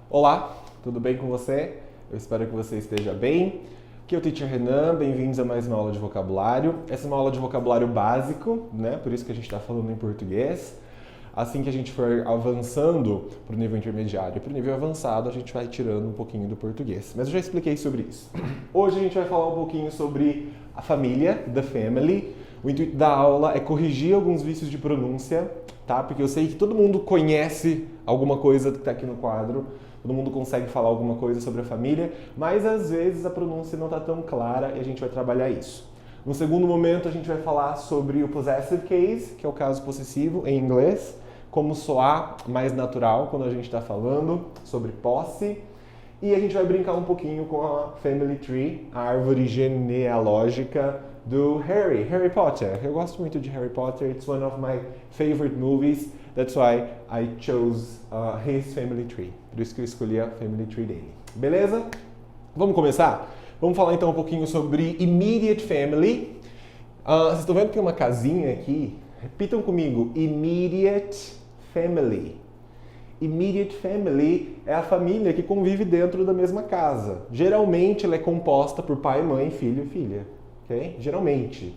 Olá, tudo bem com você? Eu espero que você esteja bem. Aqui é o Teacher Renan, bem-vindos a mais uma aula de vocabulário. Essa é uma aula de vocabulário básico, né? Por isso que a gente está falando em português. Assim que a gente for avançando para o nível intermediário e para o nível avançado, a gente vai tirando um pouquinho do português. Mas eu já expliquei sobre isso. Hoje a gente vai falar um pouquinho sobre a família, the family. O intuito da aula é corrigir alguns vícios de pronúncia, tá? Porque eu sei que todo mundo conhece alguma coisa que está aqui no quadro. Todo mundo consegue falar alguma coisa sobre a família, mas às vezes a pronúncia não está tão clara e a gente vai trabalhar isso. No segundo momento, a gente vai falar sobre o possessive case, que é o caso possessivo em inglês, como soar mais natural quando a gente está falando sobre posse. E a gente vai brincar um pouquinho com a Family Tree, a árvore genealógica do Harry Potter. Eu gosto muito de Harry Potter, it's one of my favorite movies, that's why I chose his Family Tree. Por isso que eu escolhi a Family Tree dele. Beleza? Vamos começar? Vamos falar então um pouquinho sobre Immediate Family. Vocês estão vendo que tem uma casinha aqui? Repitam comigo, Immediate Family. Immediate Family é a família que convive dentro da mesma casa. Geralmente ela é composta por pai, mãe, filho e filha. Okay? Geralmente.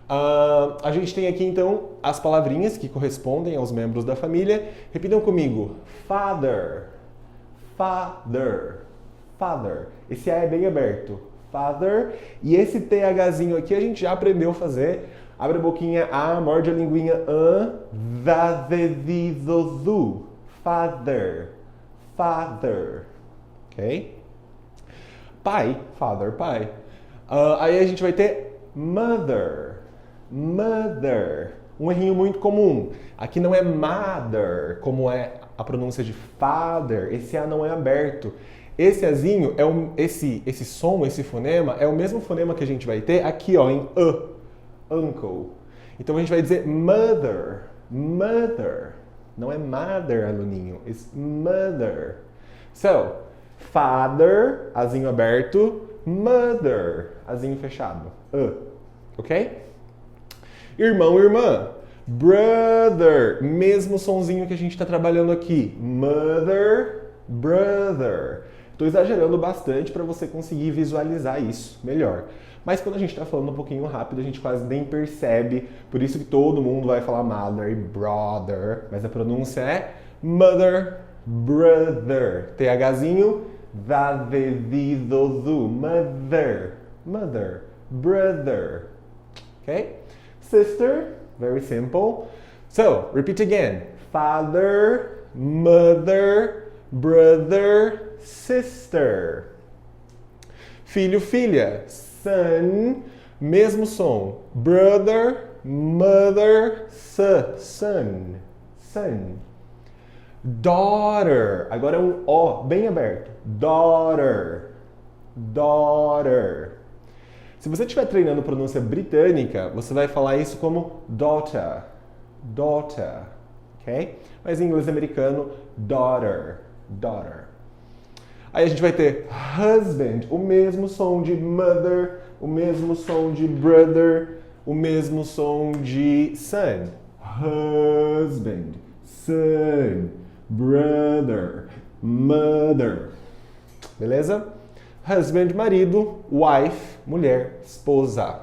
A gente tem aqui então as palavrinhas que correspondem aos membros da família. Repitam comigo. Father. Father. Father. Esse A é bem aberto. Father. E esse THzinho aqui a gente já aprendeu a fazer. Abre a boquinha A, morde a linguinha Zu. Father. Father. Ok? Pai. Father, pai. Aí a gente vai ter mother. Mother. Um errinho muito comum. Aqui não é mother, como é a pronúncia de father. Esse A não é aberto. Esse Azinho, esse som, esse fonema, é o mesmo fonema que a gente vai ter aqui ó, em uncle. Então a gente vai dizer mother. Mother. Não é mother, aluninho. It's mother. So, father, Azinho aberto. Mother, Azinho fechado. Ok? Irmão, irmã. Brother, mesmo sonzinho que a gente está trabalhando aqui. Mother, brother. Estou exagerando bastante para você conseguir visualizar isso melhor. Mas quando a gente está falando um pouquinho rápido, a gente quase nem percebe. Por isso que todo mundo vai falar mother e brother. Mas a pronúncia é mother, brother. THzinho, zu. Mother, mother, brother. Okay? Sister, very simple. So, repeat again. Father, mother, brother, sister. Filho, filha. Son, mesmo som. Brother, mother, son. Son. Daughter. Agora é um O bem aberto. Daughter. Daughter. Se você estiver treinando pronúncia britânica, você vai falar isso como daughter. Daughter. Ok? Mas em inglês americano, daughter. Daughter. Aí a gente vai ter husband, o mesmo som de mother, o mesmo som de brother, o mesmo som de son. Husband, son, brother, mother. Beleza? Husband, marido, wife, mulher, esposa.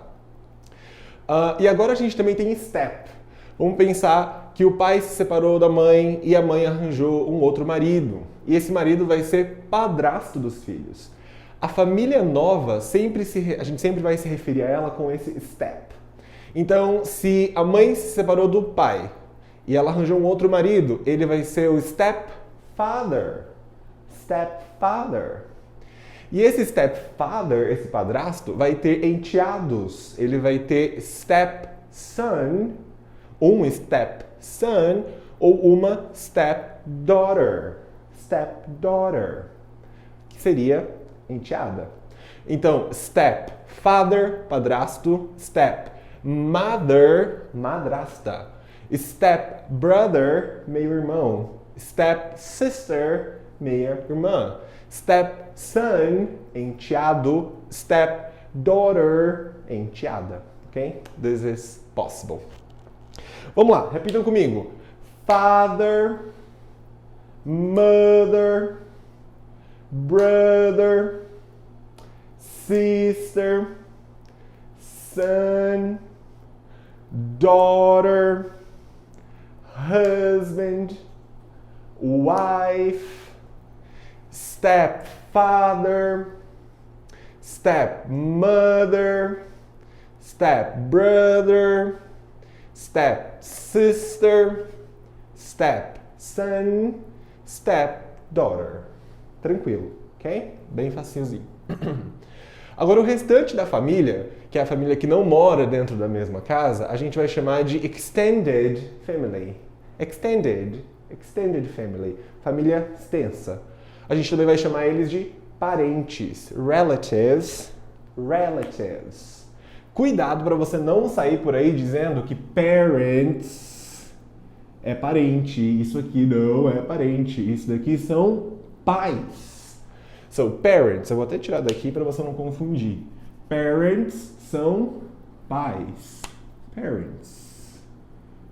E agora a gente também tem step. Vamos pensar que o pai se separou da mãe e a mãe arranjou um outro marido. E esse marido vai ser padrasto dos filhos. A família nova, a gente sempre vai se referir a ela com esse step. Então, se a mãe se separou do pai e ela arranjou um outro marido, ele vai ser o stepfather. Stepfather. E esse stepfather, esse padrasto, vai ter enteados. Ele vai ter stepson, um stepson ou uma stepdaughter. Stepdaughter, que seria enteada. Então, stepfather, padrasto, stepmother, madrasta, stepbrother, meio-irmão, stepsister, meia-irmã, stepson, enteado, stepdaughter, enteada. Ok? This is possible. Vamos lá, repitam comigo. Father, mother, brother, sister, son, daughter, husband, wife, stepfather, stepmother, stepbrother, stepsister, stepson, stepdaughter. Tranquilo, ok? Bem facilzinho. Agora o restante da família, que é a família que não mora dentro da mesma casa, a gente vai chamar de extended family. Extended family. Família extensa. A gente também vai chamar eles de parentes. Relatives. Cuidado para você não sair por aí dizendo que parents é parente. Isso aqui não é parente. Isso daqui são pais. So, parents, eu vou até tirar daqui para você não confundir. Parents são pais. Parents.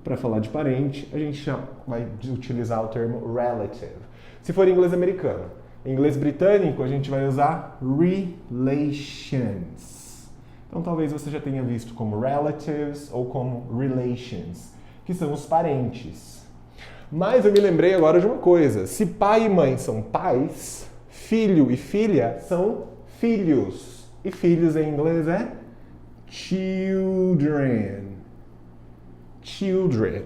Para falar de parente, a gente vai utilizar o termo relative. Se for em inglês americano. Em inglês britânico, a gente vai usar relations. Então, talvez você já tenha visto como relatives ou como relations, que são os parentes. Mas eu me lembrei agora de uma coisa. Se pai e mãe são pais, filho e filha são filhos. E filhos em inglês é children. Children.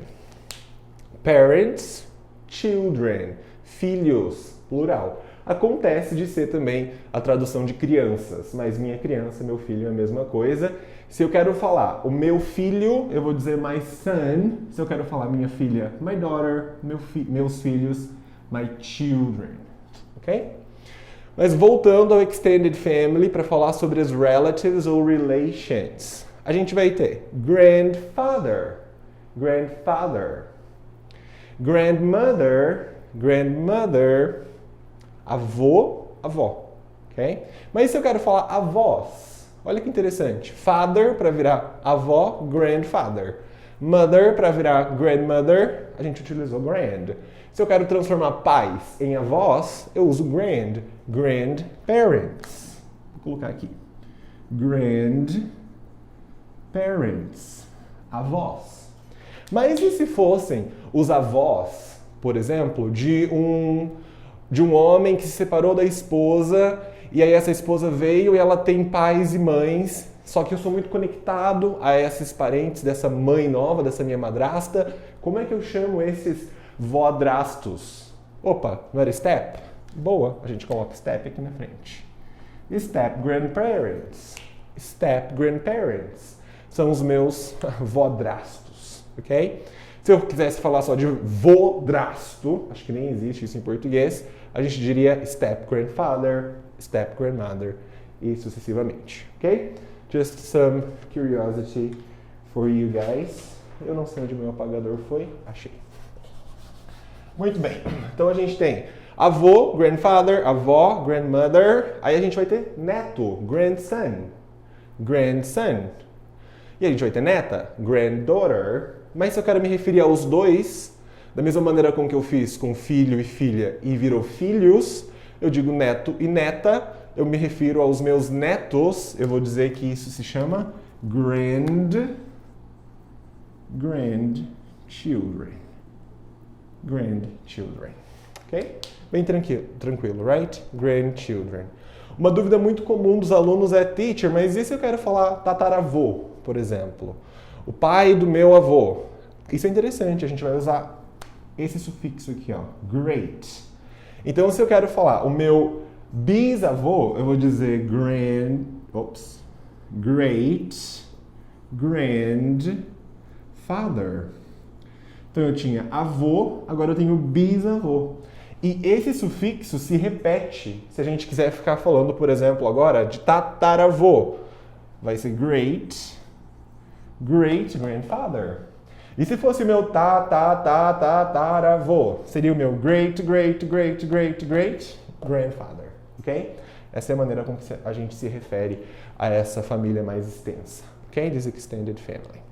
Parents, children. Filhos, plural. Acontece de ser também a tradução de crianças, mas minha criança, meu filho é a mesma coisa. Se eu quero falar o meu filho, eu vou dizer my son. Se eu quero falar minha filha, my daughter, meus filhos, my children. Ok? Mas voltando ao extended family para falar sobre as relatives ou relations, a gente vai ter grandfather, grandmother, avô, avó, ok? Mas se eu quero falar avós, olha que interessante. Father para virar avó, grandfather. Mother para virar grandmother, a gente utilizou grand. Se eu quero transformar pais em avós, eu uso grandparents. Vou colocar aqui. Grandparents, avós. Mas e se fossem os avós, por exemplo, de um homem que se separou da esposa e aí essa esposa veio e ela tem pais e mães, só que eu sou muito conectado a esses parentes dessa mãe nova, dessa minha madrasta. Como é que eu chamo esses vodrastos? Opa, não era step? Boa, a gente coloca step aqui na frente. Step grandparents. São os meus vodrastos, ok? Se eu quisesse falar só de vodrasto, acho que nem existe isso em português, a gente diria step grandfather, step grandmother e sucessivamente, ok? Just some curiosity for you guys. Eu não sei onde meu apagador foi, achei. Muito bem, então a gente tem avô, grandfather, avó, grandmother, aí a gente vai ter neto, grandson. E a gente vai ter neta, granddaughter. Mas se eu quero me referir aos dois, da mesma maneira com que eu fiz com filho e filha e virou filhos, eu digo neto e neta, eu me refiro aos meus netos, eu vou dizer que isso se chama grandchildren. Ok? Bem tranquilo, right? Grandchildren. Uma dúvida muito comum dos alunos é, teacher, mas e se eu quero falar tataravô, por exemplo? O pai do meu avô. Isso é interessante, a gente vai usar esse sufixo aqui, ó, great. Então, se eu quero falar o meu bisavô, eu vou dizer great grandfather. Então, eu tinha avô, agora eu tenho bisavô. E esse sufixo se repete se a gente quiser ficar falando, por exemplo, agora de tataravô. Vai ser great grandfather. E se fosse o meu tataravô, seria o meu great grandfather, ok? Essa é a maneira como a gente se refere a essa família mais extensa, ok? This extended family.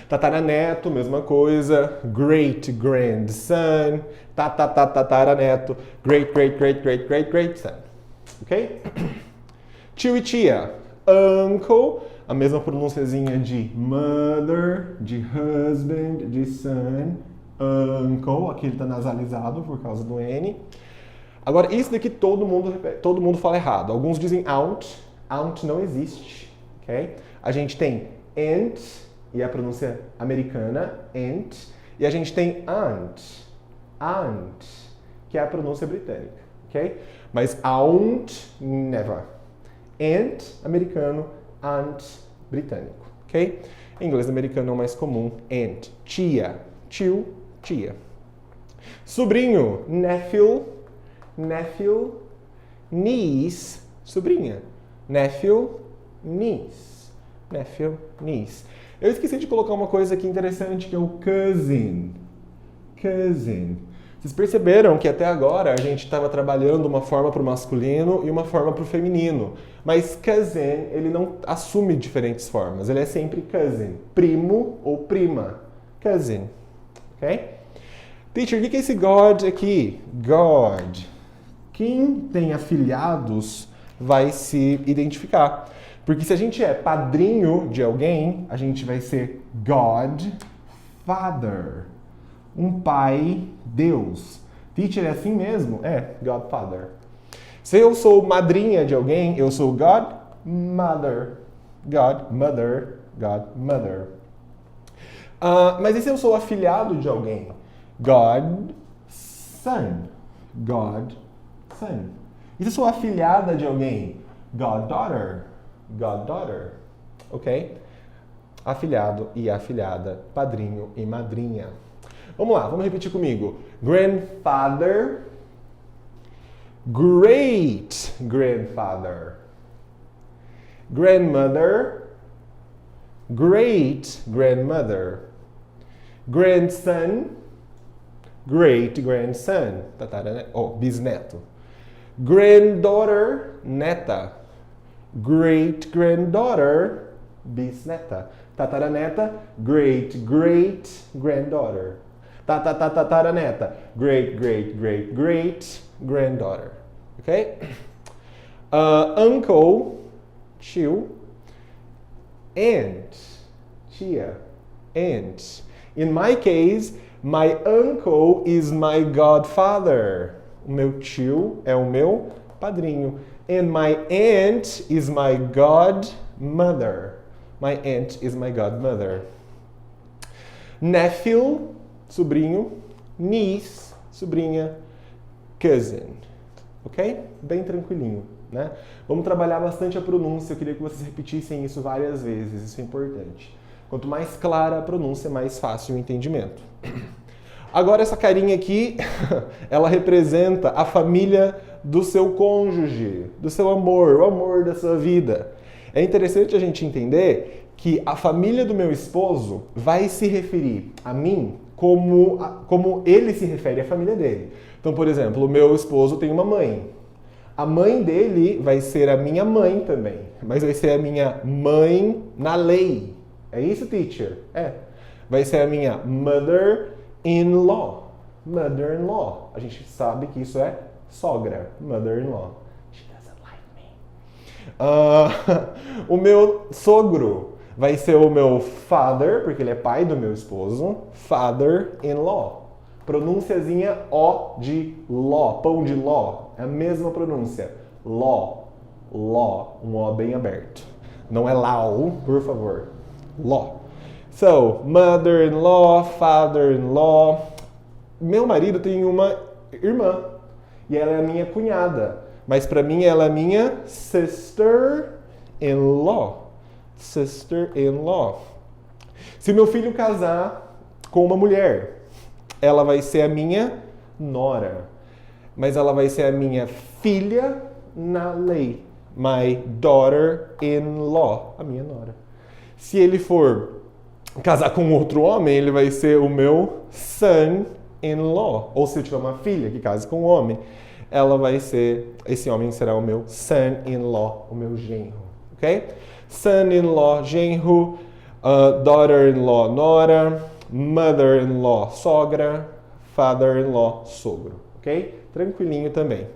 Tataraneto, mesma coisa. Great grandson. Tataraneto. Great, great, great, great, great, great son. Ok? Tio e tia. Uncle. A mesma pronunciazinha de mother, de husband, de son. Uncle. Aqui ele está nasalizado por causa do N. Agora, isso daqui todo mundo fala errado. Alguns dizem aunt. Aunt não existe. Ok? A gente tem aunt, e a pronúncia americana, aunt. E a gente tem aunt, aunt, que é a pronúncia britânica. Ok? Mas aunt, never. Aunt, americano, aunt, britânico. Ok? Em inglês americano é o mais comum. Aunt, tia, tio, tia. Sobrinho, nephew, nephew, niece, sobrinha. Nephew, niece. Nephew, niece. Eu esqueci de colocar uma coisa aqui interessante que é o cousin. Cousin. Vocês perceberam que até agora a gente estava trabalhando uma forma para o masculino e uma forma para o feminino. Mas cousin, ele não assume diferentes formas. Ele é sempre cousin. Primo ou prima. Cousin. Ok? Teacher, o que é esse God aqui? God. Quem tem afilhados vai se identificar. Porque se a gente é padrinho de alguém, a gente vai ser Godfather. Um pai, Deus. Teacher é assim mesmo? É, Godfather. Se eu sou madrinha de alguém, eu sou Godmother. Godmother. Godmother. Mas e se eu sou afilhado de alguém? Godson. Godson. E se eu sou afilhada de alguém? Goddaughter. Goddaughter. Ok? Afilhado e afilhada, padrinho e madrinha. Vamos lá, vamos repetir comigo. Grandfather. Great grandfather. Grandmother. Great grandmother. Grandson. Great grandson. Bisneto. Granddaughter, neta. Great granddaughter, bisneta. Tataraneta, great great granddaughter. Tataraneta, great great great great granddaughter. Ok? Uncle, tio. Aunt, tia. Aunt. In my case, my uncle is my godfather. O meu tio é o meu padrinho. And my aunt is my godmother. My aunt is my godmother. Nephew, sobrinho. Niece, sobrinha. Cousin. Ok? Bem tranquilinho, né? Vamos trabalhar bastante a pronúncia. Eu queria que vocês repetissem isso várias vezes. Isso é importante. Quanto mais clara a pronúncia, mais fácil o entendimento. Agora essa carinha aqui, ela representa a família do seu cônjuge, do seu amor, o amor da sua vida. É interessante a gente entender que a família do meu esposo vai se referir a mim como ele se refere à família dele. Então, por exemplo, o meu esposo tem uma mãe. A mãe dele vai ser a minha mãe também, mas vai ser a minha mãe na lei. É isso, teacher? É. Vai ser a minha mother-in-law. Mother-in-law. A gente sabe que isso é sogra. Mother-in-law. She doesn't like me. O meu sogro vai ser o meu father, porque ele é pai do meu esposo. Father-in-law. Pronunciazinha O de ló. Pão de ló. É a mesma pronúncia. Ló. Ló. Um O bem aberto. Não é lau, por favor. Ló. So, mother-in-law, father-in-law. Meu marido tem uma irmã. E ela é a minha cunhada. Mas para mim ela é minha sister-in-law. Sister-in-law. Se meu filho casar com uma mulher, ela vai ser a minha nora. Mas ela vai ser a minha filha na lei. My daughter-in-law. A minha nora. Se ele for casar com outro homem, ele vai ser o meu son-in-law. Ou se eu tiver uma filha que case com um homem, esse homem será o meu son-in-law, o meu genro. Ok? Son-in-law, genro. Daughter-in-law, nora. Mother-in-law, sogra. Father-in-law, sogro. Ok? Tranquilinho também.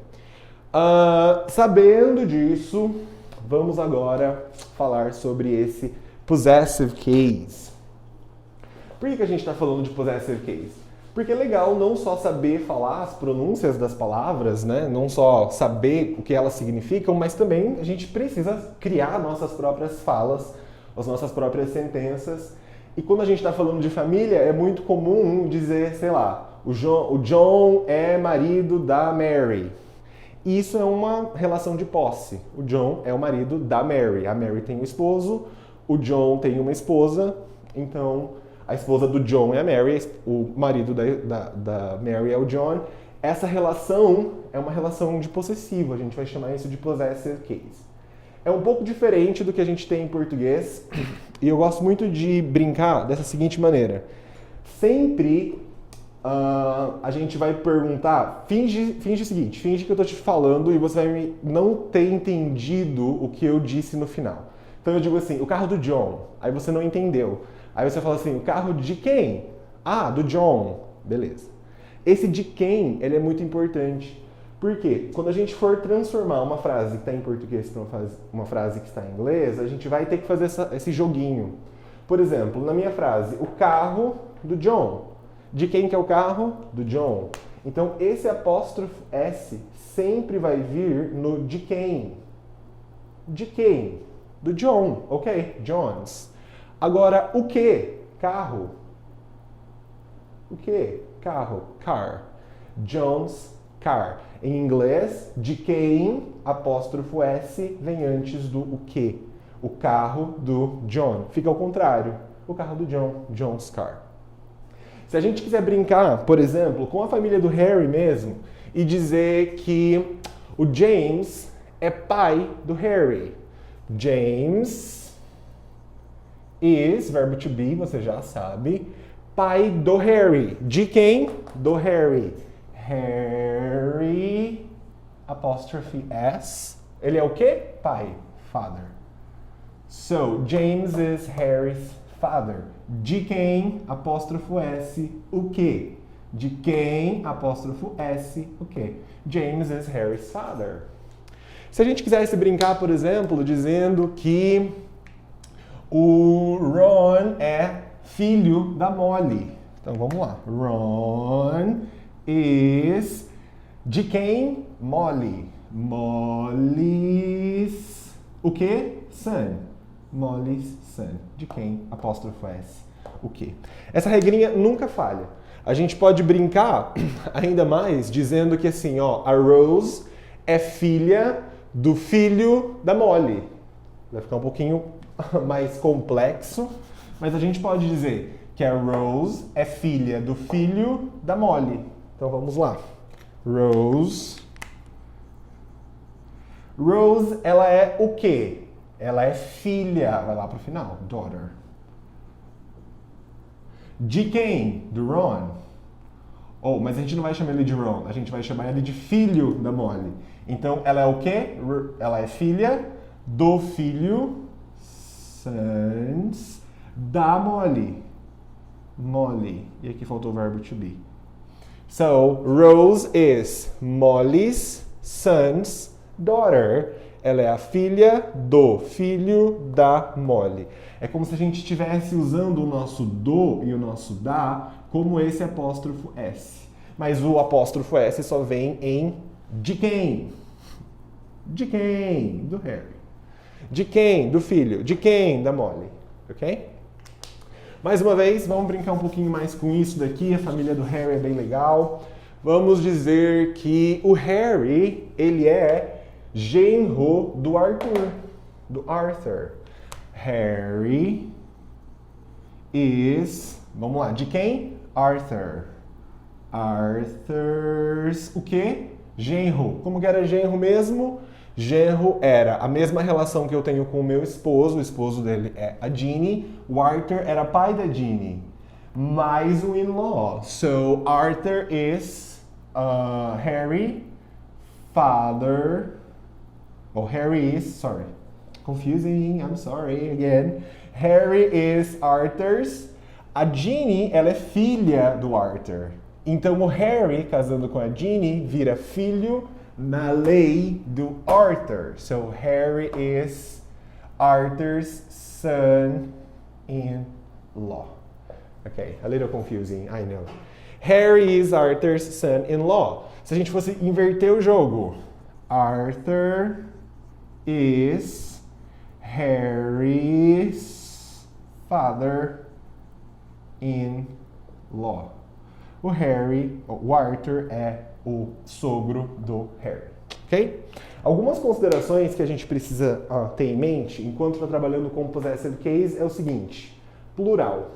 Sabendo disso, vamos agora falar sobre esse possessive case. Por que a gente está falando de possessive case? Porque é legal não só saber falar as pronúncias das palavras, né? Não só saber o que elas significam, mas também a gente precisa criar nossas próprias falas, as nossas próprias sentenças. E quando a gente está falando de família, é muito comum dizer, sei lá, o John é marido da Mary. Isso é uma relação de posse. O John é o marido da Mary. A Mary tem um esposo, o John tem uma esposa, então a esposa do John é a Mary, o marido da Mary é o John. Essa relação é uma relação de possessivo, a gente vai chamar isso de possessive case. É um pouco diferente do que a gente tem em português, e eu gosto muito de brincar dessa seguinte maneira. Sempre a gente vai perguntar, finge o seguinte, finge que eu estou te falando e você vai não ter entendido o que eu disse no final. Então eu digo assim, o carro do John, aí você não entendeu. Aí você fala assim, o carro de quem? Ah, do John. Beleza. Esse de quem, ele é muito importante. Por quê? Quando a gente for transformar uma frase que está em português para uma frase que está em inglês, a gente vai ter que fazer esse joguinho. Por exemplo, na minha frase, o carro do John. De quem que é o carro? Do John. Então, esse apóstrofo S sempre vai vir no de quem. De quem? Do John, ok? John's. Agora, o que? Carro. O que? Carro. Car. John's car. Em inglês, de quem, apóstrofo S, vem antes do o que. O carro do John. Fica ao contrário. O carro do John. John's car. Se a gente quiser brincar, por exemplo, com a família do Harry mesmo, e dizer que o James é pai do Harry. James is, verbo to be, você já sabe, pai do Harry. De quem? Do Harry. Harry, apóstrofe S. Ele é o quê? Pai. Father. So, James is Harry's father. De quem, apóstrofo S, o quê? De quem, apóstrofo S, o quê? James is Harry's father. Se a gente quisesse brincar, por exemplo, dizendo que o Ron é filho da Molly. Então vamos lá. Ron is de quem? Molly. Molly's o quê? Son. Molly's son. De quem? Apóstrofo S. O quê? Essa regrinha nunca falha. A gente pode brincar ainda mais dizendo que assim, ó, a Rose é filha do filho da Molly. Vai ficar um pouquinho mais complexo, mas a gente pode dizer que a Rose é filha do filho da Molly. Então vamos lá. Rose, ela é o quê? Ela é filha, vai lá pro final, daughter. De quem? Do Ron. Oh, mas a gente não vai chamar ele de Ron, a gente vai chamar ele de filho da Molly. Então, ela é o quê? Ela é filha do filho, sons, da Molly. Molly. E aqui faltou o verbo to be. So, Rose is Molly's son's daughter. Ela é a filha do filho da Molly. É como se a gente estivesse usando o nosso do e o nosso da como esse apóstrofo S. Mas o apóstrofo S só vem em de quem? De quem? Do Harry. De quem? Do filho. De quem? Da Molly. Ok? Mais uma vez, vamos brincar um pouquinho mais com isso daqui. A família do Harry é bem legal. Vamos dizer que o Harry, ele é genro do Arthur. Do Arthur. Harry is... Vamos lá. De quem? Arthur. Arthur's... O quê? Genro. Como que era genro mesmo? Genro era a mesma relação que eu tenho com o meu esposo. O esposo dele é a Jeannie. O Arthur era pai da Jeannie. Mais o in-law. So, Arthur is Harry, father... Oh, Harry is... Sorry. Confusing. I'm sorry again. Harry is Arthur's. A Ginny, ela é filha do Arthur. Então o Harry, casando com a Ginny, vira filho na lei do Arthur. So Harry is Arthur's son-in-law. Okay, a little confusing, I know. Harry is Arthur's son-in-law. Se a gente fosse inverter o jogo, Arthur is Harry's father-in-law. O Arthur é o sogro do Harry, ok? Algumas considerações que a gente precisa ter em mente enquanto está trabalhando com possessive case é o seguinte: plural.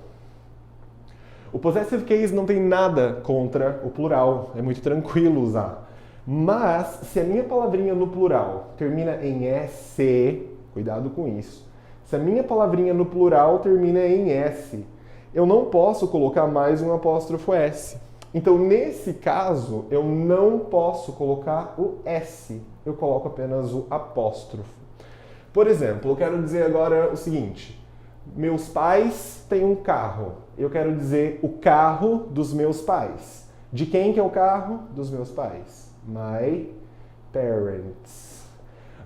O possessive case não tem nada contra o plural, é muito tranquilo usar. Mas, se a minha palavrinha no plural termina em S, cuidado com isso. Se a minha palavrinha no plural termina em S, eu não posso colocar mais um apóstrofo S. Então, nesse caso, eu não posso colocar o S, eu coloco apenas o apóstrofo. Por exemplo, eu quero dizer agora o seguinte: meus pais têm um carro. Eu quero dizer o carro dos meus pais. De quem que é o carro? Dos meus pais. My parents.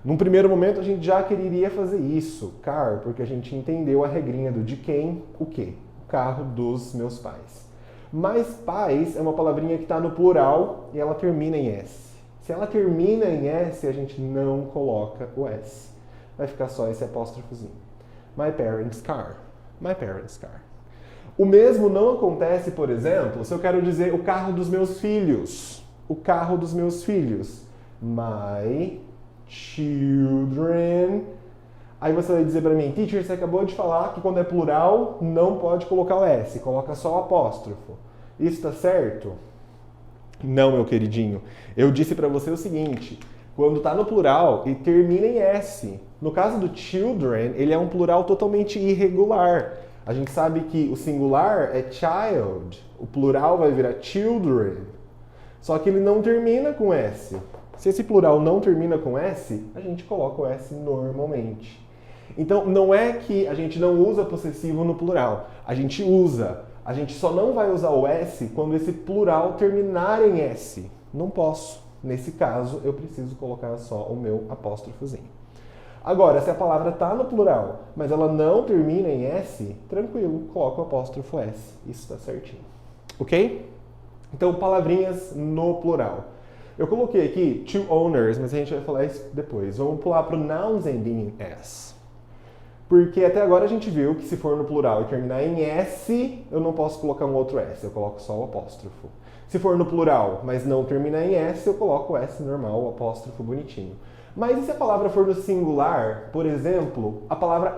Num primeiro momento, a gente já quereria fazer isso, car, porque a gente entendeu a regrinha do de quem, o quê? O carro dos meus pais. Mas pais é uma palavrinha que está no plural e ela termina em S. Se ela termina em S, a gente não coloca o S. Vai ficar só esse apóstrofozinho. My parents' car. My parents' car. O mesmo não acontece, por exemplo, se eu quero dizer o carro dos meus filhos. O carro dos meus filhos. My children. Aí você vai dizer para mim, teacher, você acabou de falar que quando é plural não pode colocar o S, coloca só o apóstrofo. Isso está certo? Não, meu queridinho. Eu disse para você o seguinte: quando está no plural e termina em S. No caso do children, ele é um plural totalmente irregular. A gente sabe que o singular é child, o plural vai virar children. Só que ele não termina com S. Se esse plural não termina com S, a gente coloca o S normalmente. Então, não é que a gente não usa possessivo no plural. A gente usa. A gente só não vai usar o S quando esse plural terminar em S. Não posso. Nesse caso, eu preciso colocar só o meu apóstrofozinho. Agora, se a palavra está no plural, mas ela não termina em S, tranquilo, coloca o apóstrofo S. Isso está certinho. Ok? Então, palavrinhas no plural. Eu coloquei aqui two owners, mas a gente vai falar isso depois. Vamos pular para o nouns ending em S. Porque até agora a gente viu que se for no plural e terminar em S, eu não posso colocar um outro S, eu coloco só o apóstrofo. Se for no plural, mas não terminar em S, eu coloco o S normal, o apóstrofo bonitinho. Mas e se a palavra for no singular, por exemplo, a palavra